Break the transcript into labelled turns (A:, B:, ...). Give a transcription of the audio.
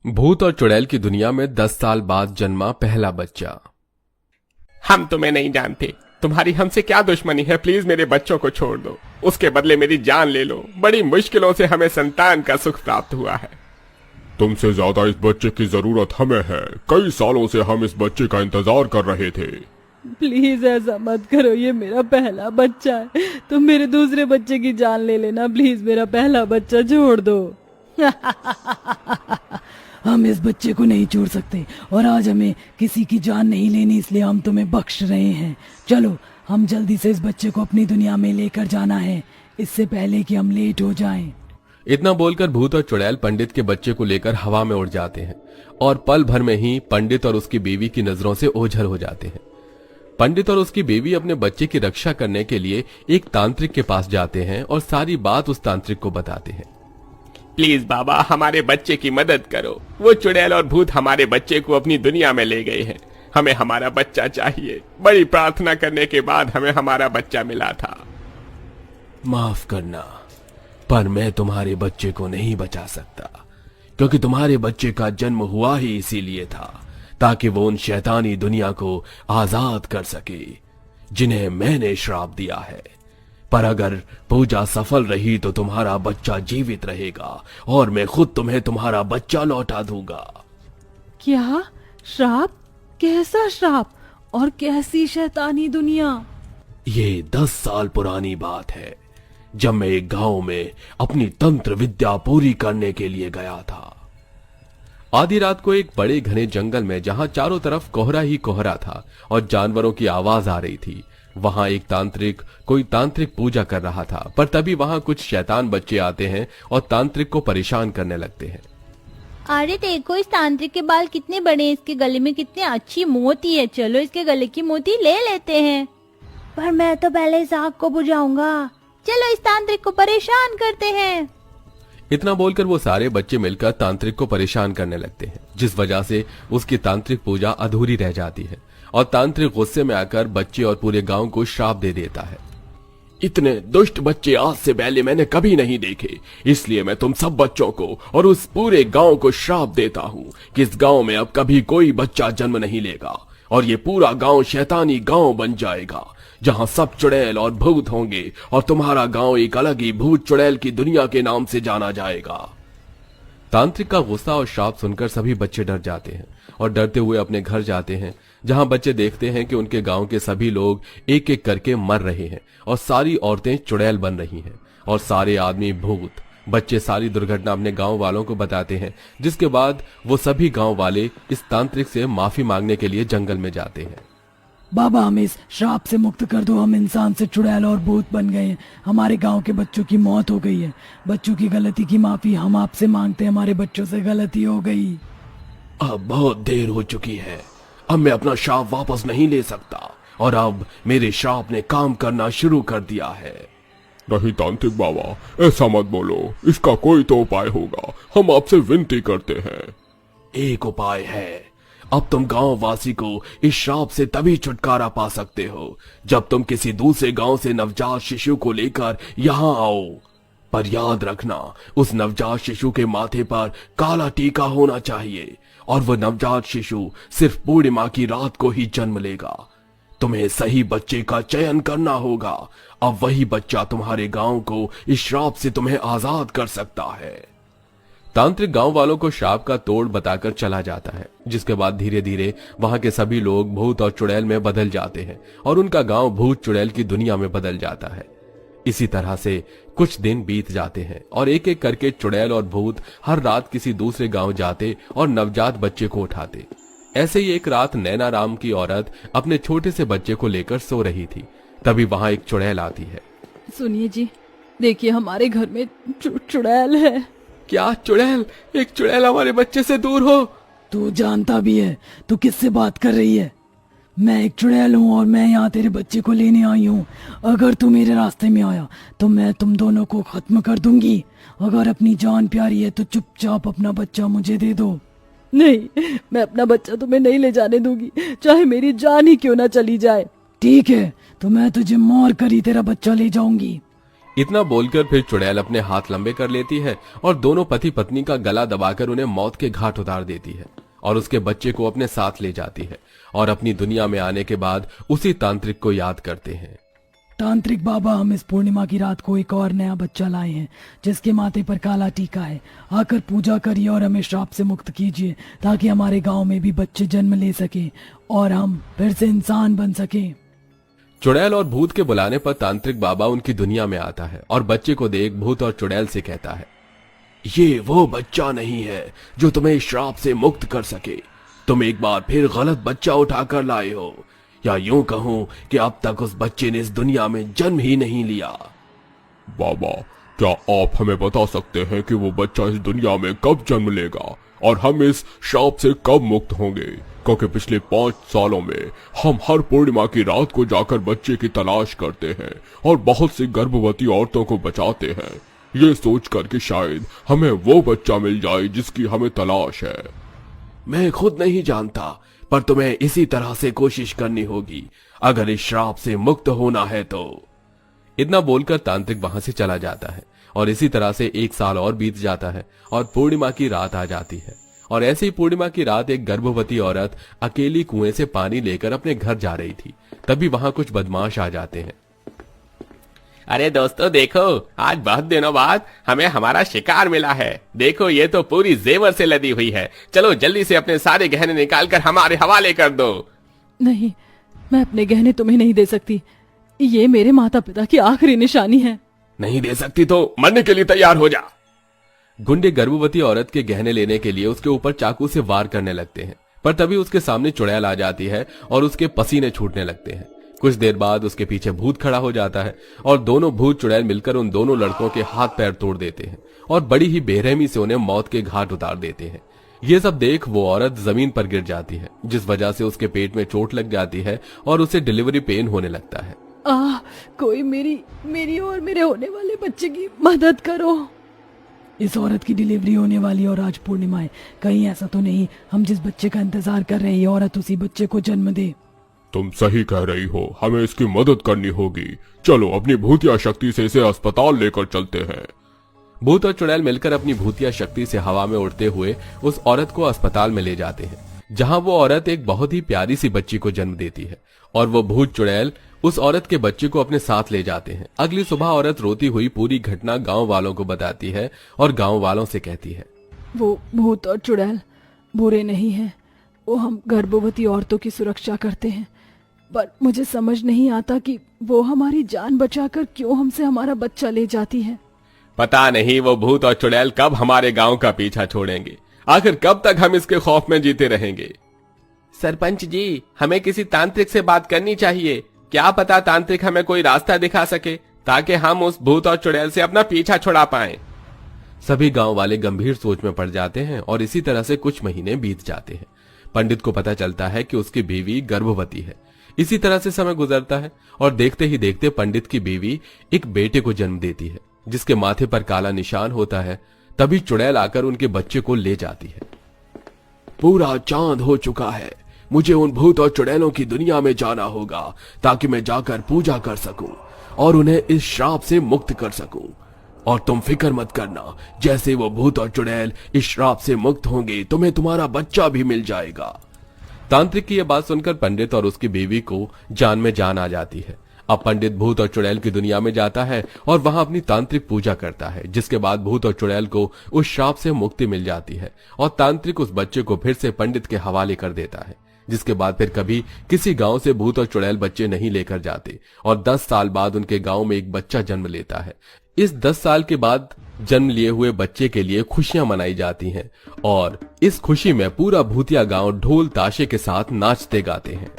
A: भूत और चुड़ैल की दुनिया में 10 साल बाद जन्मा पहला बच्चा।
B: हम तुम्हें नहीं जानते, तुम्हारी हमसे क्या दुश्मनी है। प्लीज मेरे बच्चों को छोड़ दो, उसके बदले मेरी जान ले लो। बड़ी मुश्किलों से हमें संतान का सुख प्राप्त हुआ है।
C: तुमसे ज्यादा इस बच्चे की जरूरत हमें है। कई सालों से हम इस बच्चे का इंतजार कर रहे थे।
D: प्लीज ऐसा मत करो, ये मेरा पहला बच्चा है। तुम मेरे दूसरे बच्चे की जान ले लेना प्लीज, मेरा पहला बच्चा छोड़ दो। हम इस बच्चे को नहीं छोड़ सकते और आज हमें किसी की जान नहीं लेनी, इसलिए हम तुम्हें बख्श रहे हैं। चलो हम जल्दी से इस बच्चे को अपनी दुनिया में लेकर जाना है, इससे पहले कि हम लेट हो जाएं।
A: इतना बोलकर भूत और चुड़ैल पंडित के बच्चे को लेकर हवा में उड़ जाते हैं और पल भर में ही पंडित और उसकी बीवी की नजरों से ओझल हो जाते हैं। पंडित और उसकी बीवी अपने बच्चे की रक्षा करने के लिए एक तांत्रिक के पास जाते हैं और सारी बात उस तांत्रिक को बताते हैं।
B: प्लीज बाबा, हमारे बच्चे की मदद करो। वो चुड़ैल और भूत हमारे बच्चे को अपनी दुनिया में ले गए हैं। हमें हमारा बच्चा चाहिए। बड़ी प्रार्थना करने के बाद हमें हमारा बच्चा मिला था।
A: माफ करना, पर मैं तुम्हारे बच्चे को नहीं बचा सकता, क्योंकि तुम्हारे बच्चे का जन्म हुआ ही इसीलिए था ताकि वो उन शैतानी दुनिया को आजाद कर सके जिन्हें मैंने श्राप दिया है। पर अगर पूजा सफल रही तो तुम्हारा बच्चा जीवित रहेगा और मैं खुद तुम्हें तुम्हारा बच्चा लौटा दूंगा।
D: क्या श्राप? कैसा श्राप और कैसी शैतानी दुनिया?
A: ये 10 साल पुरानी बात है, जब मैं एक गांव में अपनी तंत्र विद्या पूरी करने के लिए गया था। आधी रात को एक बड़े घने जंगल में, जहां चारों तरफ कोहरा ही कोहरा था और जानवरों की आवाज आ रही थी, वहां एक तांत्रिक कोई तांत्रिक पूजा कर रहा था। पर तभी वहां कुछ शैतान बच्चे आते हैं और तांत्रिक को परेशान करने लगते हैं।
E: अरे देखो, इस तांत्रिक के बाल कितने बड़े हैं, इसके गले में कितनी अच्छी मोती है। चलो इसके गले की मोती ले लेते हैं। पर मैं तो पहले इस आग को बुझाऊंगा। चलो इस तांत्रिक को परेशान करते हैं।
A: इतना बोलकर वो सारे बच्चे मिलकर तांत्रिक को परेशान करने लगते हैं, जिस वजह से उसकी तांत्रिक पूजा अधूरी रह जाती है और तांत्रिक गुस्से में आकर बच्चे और पूरे गांव को श्राप दे देता है।
C: इतने दुष्ट बच्चे आज से पहले मैंने कभी नहीं देखे, इसलिए मैं तुम सब बच्चों को और उस पूरे गांव को श्राप देता हूँ कि इस गांव में अब कभी कोई बच्चा जन्म नहीं लेगा और ये पूरा गांव शैतानी गांव बन जाएगा, जहां सब चुड़ैल और भूत होंगे और तुम्हारा गांव एक अलग ही भूत चुड़ैल की दुनिया के नाम से जाना जाएगा।
A: तांत्रिक का गुस्सा और श्राप सुनकर सभी बच्चे डर जाते हैं और डरते हुए अपने घर जाते हैं, जहां बच्चे देखते हैं कि उनके गांव के सभी लोग एक एक करके मर रहे हैं और सारी औरतें चुड़ैल बन रही हैं और सारे आदमी भूत। बच्चे सारी दुर्घटना अपने गांव वालों को बताते हैं, जिसके बाद वो सभी गांव वाले इस तांत्रिक से माफी मांगने के लिए जंगल में जाते हैं।
D: बाबा हमें इस श्राप से मुक्त कर दो, हम इंसान से चुड़ैल और भूत बन गए हैं। हमारे गांव के बच्चों की मौत हो गई है। बच्चों की गलती की माफी हम आपसे मांगते हैं, हमारे बच्चों से गलती हो गई।
C: अब बहुत देर हो चुकी है, अब मैं अपना श्राप वापस नहीं ले सकता और अब मेरे श्राप ने काम करना शुरू कर दिया है। नहीं तांत्रिक बाबा, ऐसा मत बोलो, इसका कोई तो उपाय होगा, हम आपसे विनती करते हैं। एक उपाय है, अब तुम गांव वासी को इस श्राप से तभी छुटकारा पा सकते हो जब तुम किसी दूसरे गांव से नवजात शिशु को लेकर यहाँ आओ। पर याद रखना, उस नवजात शिशु के माथे पर काला टीका होना चाहिए और वह नवजात शिशु सिर्फ पूर्णिमा की रात को ही जन्म लेगा। तुम्हें सही बच्चे का चयन करना होगा, अब वही बच्चा तुम्हारे गांव को इस श्राप से तुम्हें आजाद कर सकता है।
A: तांत्रिक गांव वालों को श्राप का तोड़ बताकर चला जाता है, जिसके बाद धीरे धीरे वहां के सभी लोग भूत और चुड़ैल में बदल जाते हैं और उनका गांव भूत चुड़ैल की दुनिया में बदल जाता है। इसी तरह से कुछ दिन बीत जाते हैं और एक एक करके चुड़ैल और भूत हर रात किसी दूसरे गांव जाते और नवजात बच्चे को उठाते। ऐसे ही एक रात नैना राम की औरत अपने छोटे से बच्चे को लेकर सो रही थी। तभी वहां एक चुड़ैल आती है।
D: सुनिए जी, देखिए हमारे घर में चुड़ैल है।
B: क्या चुड़ैल? एक चुड़ैल हमारे बच्चे से दूर हो?
D: तू जानता भी है तू किससे बात कर रही है? मैं एक चुड़ैल हूँ और मैं यहाँ तेरे बच्चे को लेने आई हूँ। अगर तू मेरे रास्ते में आया तो मैं तुम दोनों को खत्म कर दूंगी। अगर अपनी जान प्यारी है तो चुपचाप अपना बच्चा मुझे दे दो। नहीं, मैं अपना बच्चा तुम्हें नहीं ले जाने दूंगी, चाहे मेरी जान ही क्यों ना चली जाए। ठीक है, तो मैं तुझे मार कर ही तेरा बच्चा ले जाऊंगी।
A: इतना बोलकर फिर चुड़ैल अपने हाथ लंबे कर लेती है और दोनों पति पत्नी का गला दबाकर उन्हें मौत के घाट उतार देती है और उसके बच्चे को अपने साथ ले जाती है और अपनी दुनिया में आने के बाद उसी तांत्रिक को याद करते हैं।
D: तांत्रिक बाबा, हम इस पूर्णिमा की रात को एक और नया बच्चा लाए हैं जिसके माथे पर काला टीका है। आकर पूजा करिए और हमें श्राप से मुक्त कीजिए ताकि हमारे गांव में भी बच्चे जन्म ले सके और हम फिर से इंसान बन सके।
A: चुड़ैल और भूत के बुलाने पर तांत्रिक बाबा उनकी दुनिया में आता है और बच्चे को देख भूत और चुड़ैल से कहता है,
C: ये वो बच्चा नहीं है जो तुम्हें श्राप से मुक्त कर सके। तुम एक बार फिर गलत बच्चा उठाकर लाए हो, या यूं कहूं कि अब तक उस बच्चे ने इस दुनिया में जन्म ही नहीं लिया।
B: बाबा, क्या आप हमें बता सकते हैं कि वो बच्चा इस दुनिया में कब जन्म लेगा और हम इस श्राप से कब मुक्त होंगे? क्योंकि पिछले 5 सालों में हम हर पूर्णिमा की रात को जाकर बच्चे की तलाश करते हैं और बहुत सी गर्भवती औरतों को बचाते हैं, ये सोचकर कि शायद हमें वो बच्चा मिल जाए जिसकी हमें तलाश है।
C: मैं खुद नहीं जानता, पर तुम्हें इसी तरह से कोशिश करनी होगी अगर इस श्राप से मुक्त होना है तो।
A: इतना बोलकर तांत्रिक वहां से चला जाता है और इसी तरह से 1 साल और बीत जाता है और पूर्णिमा की रात आ जाती है। और ऐसे ही पूर्णिमा की रात एक गर्भवती औरत अकेली कुएं से पानी लेकर अपने घर जा रही थी। तभी वहां कुछ बदमाश आ जाते हैं।
B: अरे दोस्तों देखो, आज बहुत दिनों बाद हमें हमारा शिकार मिला है। देखो, ये तो पूरी जेवर से लदी हुई है। चलो जल्दी से अपने सारे गहने निकालकर हमारे हवाले कर दो।
F: नहीं, मैं अपने गहने तुम्हें नहीं दे सकती। ये मेरे माता पिता की आखिरी निशानी है।
B: नहीं दे सकती तो मरने के लिए तैयार हो जा।
A: गुंडे गर्भवती औरत के गहने लेने के लिए उसके ऊपर चाकू से वार करने लगते हैं, पर तभी उसके सामने चुड़ैल आ जाती है और उसके पसीने छूटने लगते हैं। कुछ देर बाद उसके पीछे भूत खड़ा हो जाता है और दोनों भूत चुड़ैल मिलकर उन दोनों लड़कों के हाथ पैर तोड़ देते हैं और बड़ी ही बेरहमी से उन्हें मौत के घाट उतार देते हैं। ये सब देख वो औरत जमीन पर गिर जाती है, जिस वजह से उसके पेट में चोट लग जाती है और उसे डिलीवरी पेन होने लगता है।
F: कोई मेरी और मेरे होने वाले बच्चे की मदद करो।
D: इस औरत की डिलीवरी होने वाली और आज पूर्णिमा है, कहीं ऐसा तो नहीं हम जिस बच्चे का इंतजार कर रहे हैं ये औरत उसी बच्चे को जन्म दे।
B: तुम सही कह रही हो, हमें इसकी मदद करनी होगी। चलो अपनी भूतिया शक्ति से इसे अस्पताल लेकर चलते हैं।
A: भूत और चुड़ैल मिलकर अपनी भूतिया शक्ति से हवा में उड़ते हुए उस औरत को अस्पताल में ले जाते हैं, जहां वो औरत एक बहुत ही प्यारी सी बच्ची को जन्म देती है और वो भूत चुड़ैल उस औरत के बच्चे को अपने साथ ले जाते हैं। अगली सुबह औरत रोती हुई पूरी घटना गांव वालों को बताती है और गांव वालों से कहती है,
F: वो भूत और चुड़ैल बुरे नहीं हैं, वो हम गर्भवती औरतों की सुरक्षा करते हैं, पर मुझे समझ नहीं आता कि वो हमारी जान बचाकर क्यों हमसे हमारा बच्चा ले जाती है।
B: पता नहीं वो भूत और चुड़ैल कब हमारे गांव का पीछा छोड़ेंगे। आखिर कब तक हम इसके खौफ में जीते रहेंगे। सरपंच जी, हमें किसी तांत्रिक से बात करनी चाहिए। क्या पता तांत्रिक हमें कोई रास्ता दिखा सके ताकि हम उस भूत और चुड़ैल से अपना पीछा छुड़ा पाएं।
A: सभी गांव वाले गंभीर सोच में पड़ जाते हैं और इसी तरह से कुछ महीने बीत जाते हैं। पंडित को पता चलता है कि उसकी बीवी गर्भवती है। इसी तरह से समय गुजरता है और देखते ही देखते पंडित की बीवी एक बेटे को जन्म देती है, जिसके माथे पर काला निशान होता है। तभी चुड़ैल आकर उनके बच्चे को ले जाती है।
C: पूरा चांद हो चुका है, मुझे उन भूत और चुड़ैलों की दुनिया में जाना होगा ताकि मैं जाकर पूजा कर सकूं और उन्हें इस श्राप से मुक्त कर सकूं। और तुम फिक्र मत करना, जैसे वो भूत और चुड़ैल इस श्राप से मुक्त होंगे तुम्हें तुम्हारा बच्चा भी मिल जाएगा।
A: तांत्रिक की यह बात सुनकर पंडित और उसकी बीवी को जान में जान आ जाती है। अब पंडित भूत और चुड़ैल की दुनिया में जाता है और वहां अपनी तांत्रिक पूजा करता है, जिसके बाद भूत और चुड़ैल को उस श्राप से मुक्ति मिल जाती है और तांत्रिक उस बच्चे को फिर से पंडित के हवाले कर देता है, जिसके बाद फिर कभी किसी गांव से भूत और चुड़ैल बच्चे नहीं लेकर जाते और 10 साल बाद उनके गांव में एक बच्चा जन्म लेता है। इस 10 साल के बाद जन्म लिए हुए बच्चे के लिए खुशियां मनाई जाती हैं और इस खुशी में पूरा भूतिया गांव ढोल ताशे के साथ नाचते गाते हैं।